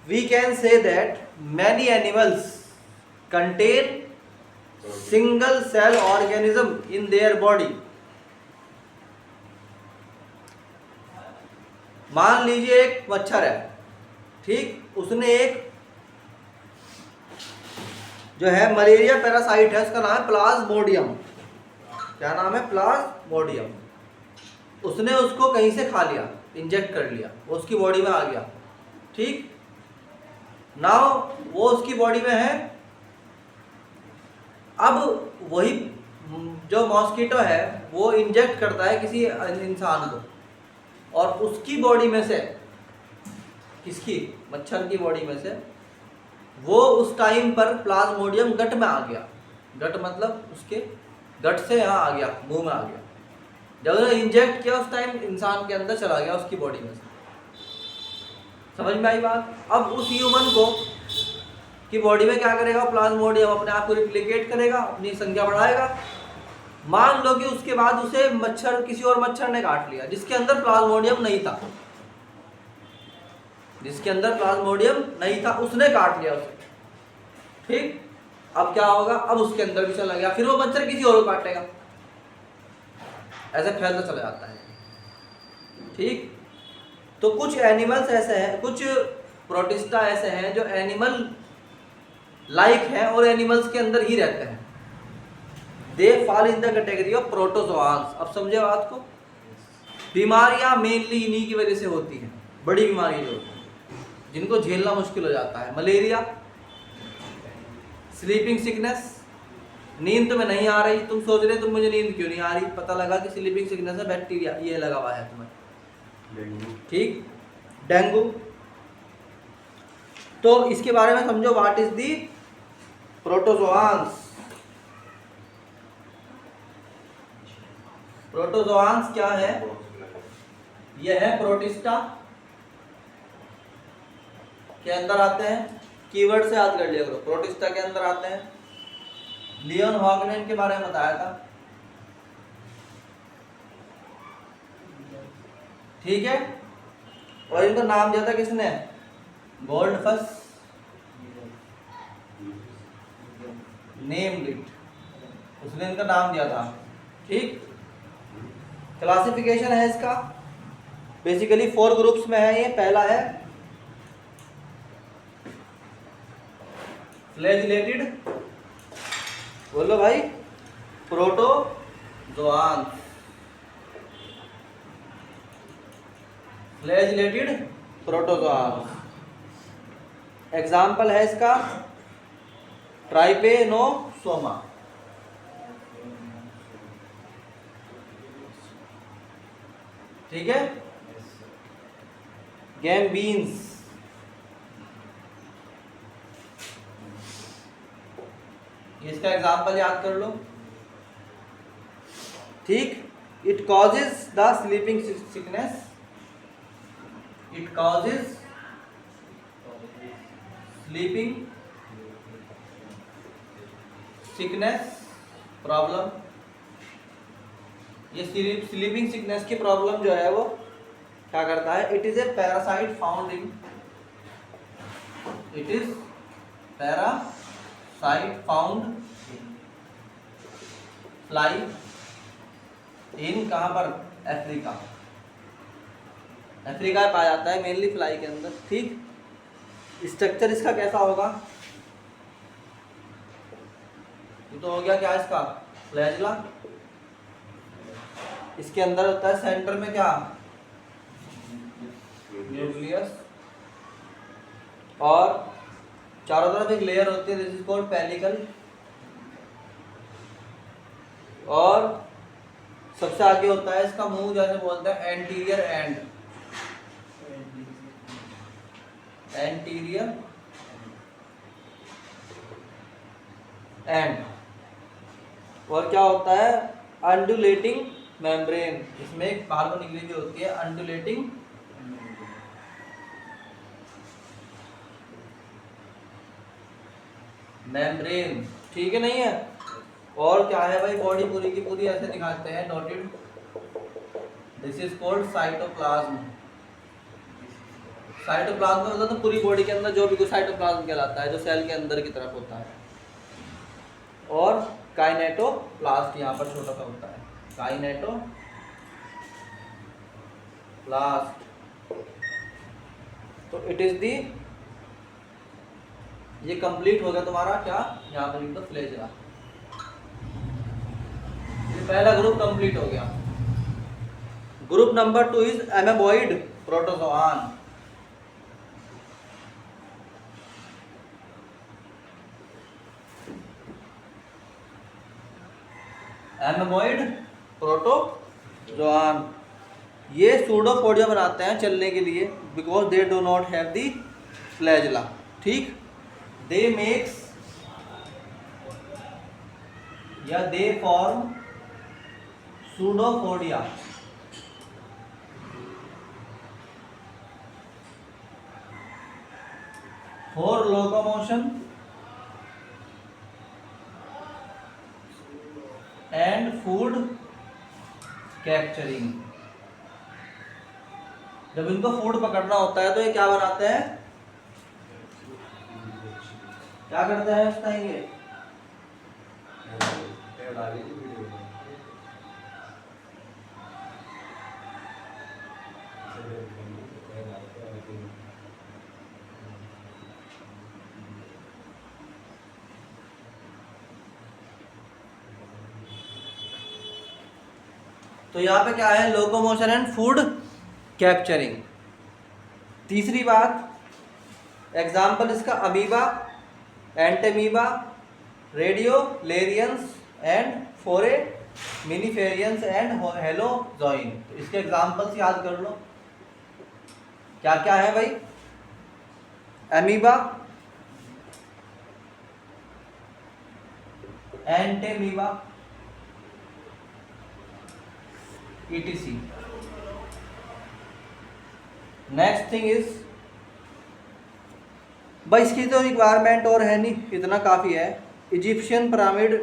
we can say that many animals contain single cell organism in their body. मान लीजिए एक मच्छर है, ठीक, उसने एक जो है मलेरिया पैरासाइट है, उसका नाम है प्लाज्मोडियम। क्या नाम है? प्लाज्मोडियम। उसने उसको कहीं से खा लिया, इंजेक्ट कर लिया, वो उसकी बॉडी में आ गया, ठीक। नाउ वो उसकी बॉडी में है। अब वही जो मॉस्किटो है वो इंजेक्ट करता है किसी इंसान को, और उसकी बॉडी में से, किसकी? मच्छर की बॉडी में से, वो उस टाइम पर प्लाज्मोडियम गट में आ गया। गट मतलब उसके गट से यहाँ आ गया, मुंह में आ गया। जब उसने इंजेक्ट किया उस टाइम इंसान के अंदर चला गया, उसकी बॉडी में से। समझ में आई बात? अब उस ह्यूमन को की बॉडी में क्या करेगा? प्लाज्मोडियम अपने आप को रिप्लिकेट करेगा, अपनी संख्या बढ़ाएगा। मान लो कि उसके बाद उसे मच्छर, किसी और मच्छर ने काट लिया जिसके अंदर प्लाज्मोडियम नहीं था, जिसके अंदर प्लाज्मोडियम नहीं था, उसने काट लिया उसे, ठीक। अब क्या होगा? अब उसके अंदर भी चला गया, फिर वो मच्छर किसी और को काटेगा, ऐसे फैलता चला जाता है, ठीक। तो कुछ एनिमल्स ऐसे हैं, कुछ प्रोटिस्टा ऐसे हैं जो एनिमल लाइक हैं और एनिमल्स के अंदर ही रहते हैं। They fall in the category of protozoans. अब समझे बात को? बीमारियां मेनली इन्हीं की वजह से होती हैं, बड़ी बीमारियां जो होती हैं, जिनको झेलना मुश्किल हो जाता है। मलेरिया, स्लीपिंग सिकनेस, नींद तुम्हें नहीं आ रही, तुम सोच रहे तुम मुझे नींद क्यों नहीं आ रही, पता लगा कि स्लीपिंग सिकनेस है, बैक्टीरिया ये लगा हुआ है तुम्हें, ठीक। डेंगू। तो इसके बारे में समझो, व्हाट इज दी प्रोटोजोआन्स। प्रोटोजोआन्स क्या है? ये है प्रोटिस्टा के अंदर आते हैं, कीवर्ड से याद कर लिया करो, प्रोटिस्टा के अंदर आते हैं। लियोन हॉग ने इनके बारे में बताया था, ठीक है। और इनका नाम दिया था किसने? गोल्डफिश, नेम्ड इट, उसने इनका नाम दिया था, ठीक। क्लासिफिकेशन है इसका, बेसिकली 4 ग्रुप्स में है ये। पहला है फ्लैजिलेटेड, बोलो भाई, प्रोटोजोआन्स, फ्लैजिलेटेड प्रोटोजोआन्स। एग्जाम्पल है इसका ट्राइपेनोसोमा, ठीक है। गैम्बीन्स, इसका एग्जाम्पल याद कर लो, ठीक। It causes the sleeping sickness, it causes sleeping sickness problem. ये स्लीपिंग सिकनेस की प्रॉब्लम जो है वो क्या करता है? It is a parasite found in, it is parasite found fly in, कहां पर? अफ्रीका। अफ्रीका में पाया जाता है मेनली, फ्लाई के अंदर, ठीक। स्ट्रक्चर इसका कैसा होगा? ये तो हो गया क्या इसका? फ्लैजिला। इसके अंदर होता है सेंटर में क्या? न्यूक्लियस, और चारों तरफ एक लेयर होती है, दिस इज कॉल्ड पेलिकल, और सबसे आगे होता है इसका मुंह, जैसे बोलते हैं एंटीरियर एंड, एंटीरियर एंड। और क्या होता है? अंडुलेटिंग मेम्ब्रेन, इसमें एक बाहर को निकली हुई होती है अंडुलेटिंग मेम्ब्रेन, ठीक है, नहीं है। और क्या है भाई? बॉडी पूरी की पूरी ऐसे दिखाते हैं, noted, this is called cytoplasm, cytoplasm मतलब तो पूरी बॉडी के अंदर जो भी कुछ साइटोप्लाज्म कहलाता है, जो सेल के अंदर की तरफ होता है। और काइनेटोप्लास्ट यहाँ पर छोटा सा होता है, काइनेटोप्लास्ट। तो इट इज दी, ये कंप्लीट हो गया तुम्हारा क्या, यहाँ पर लिख दो फ्लैजेला। ये पहला ग्रुप कंप्लीट हो गया। Group number 2 is amoeboid protozoan. Amoeboid protozoan, ये सूडोपोडिया बनाते हैं चलने के लिए, because they do not have the flagella. ठीक, दे मेक्स या they form pseudopodia for locomotion and food capturing. जब इनको फूड पकड़ना होता है तो ये क्या बनाते हैं, क्या करते हैं बताएंगे। तो यहाँ पे क्या है, लोकोमोशन एंड फूड कैप्चरिंग। तीसरी बात, एग्जाम्पल इसका अमीबा, एंटेमीबा, रेडियोलेरियंस एंड फोरे मिनीफेरियंस एंड हेलोजोइन। तो इसके एग्जाम्पल्स याद कर लो, क्या क्या है भाई। Amoeba, entamoeba, etc। Next thing is भाई, इसकी तो रिक्वायरमेंट और है नहीं, इतना काफ़ी है। इजिप्शियन पिरामिड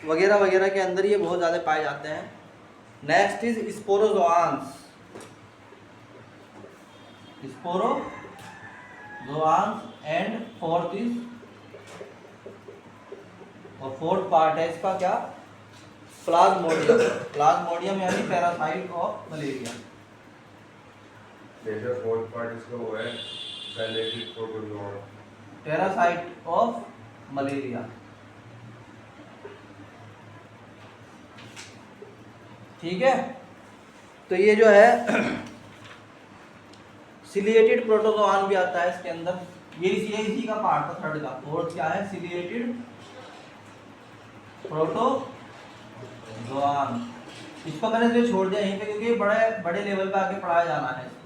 वगैरह वगैरह के अंदर ये बहुत ज़्यादा पाए जाते हैं। Next is sporozoans, sporozoans and fourth is, और फोर्थ पार्ट है इसका क्या, प्लाज्मोडियम। प्लाज्मोडियम यानी पैरासाइट ऑफ मलेरिया। जैसे फोर्थ पार्ट इसका वो है dilated protozoa, parasite of malaria. ठीक है, तो ये जो है सिलिएटेड प्रोटोजोआन भी आता है इसके अंदर। ये इसी का पार्ट था, थर्ड का। फोर्थ क्या है, सिलिएटेड प्रोटोजोआन। इसको मैंने इसलिए छोड़ दिया यहीं पे क्योंकि बड़े लेवल पे आगे पढ़ाया जाना है, इसको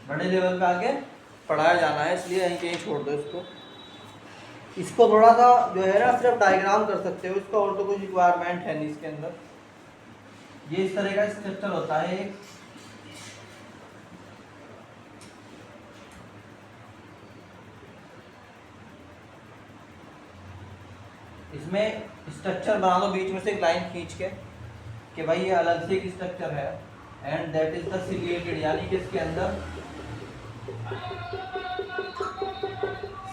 बड़े लेवल पे आगे पढ़ाया जाना है, इसलिए यहीं कहीं छोड़ दो इसको। इसको थोड़ा सा जो है ना सिर्फ डायग्राम कर सकते हो इसका, और तो कुछ रिक्वायरमेंट है नहीं इसके अंदर। ये इस तरह का स्ट्रक्चर होता है एक। इसमें स्ट्रक्चर बना दो बीच में से एक लाइन खींच के कि भाई ये अलग से एक स्ट्रक्चर है, and that is the ciliated, यानी कि इसके अंदर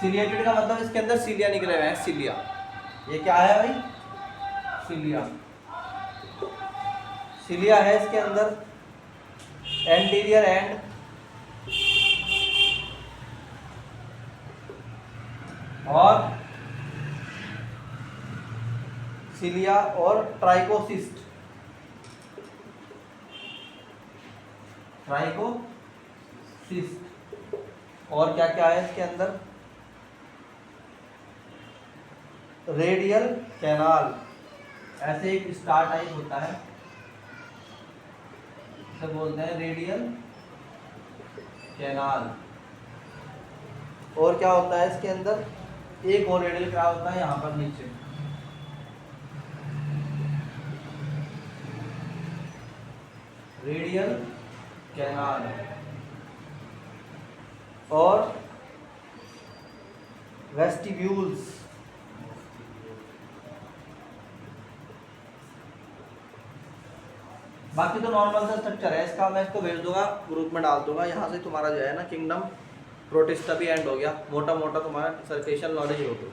सिलिएटेड का मतलब इसके अंदर सिलिया निकले हुए हैं, सिलिया। ये क्या है भाई, सिलिया। सिलिया है इसके अंदर, एंटीरियर एंड और सिलिया और ट्राइकोसिस्ट, और क्या क्या है इसके अंदर, रेडियल कैनाल, ऐसे एक स्टार टाइप होता है, इसे बोलते हैं रेडियल कैनाल। और क्या होता है इसके अंदर, एक और रेडियल कैनाल होता है यहाँ पर नीचे, रेडियल कैनाल। और वेस्टिब्यूल्स, बाकी तो नॉर्मल सा स्ट्रक्चर है इसका। मैं इसको भेज दूंगा, ग्रुप में डाल दूंगा। यहाँ से तुम्हारा जो है ना किंगडम प्रोटिस्टा भी एंड हो गया। मोटा मोटा तुम्हारा सर्फेशियल नॉलेज हो गई।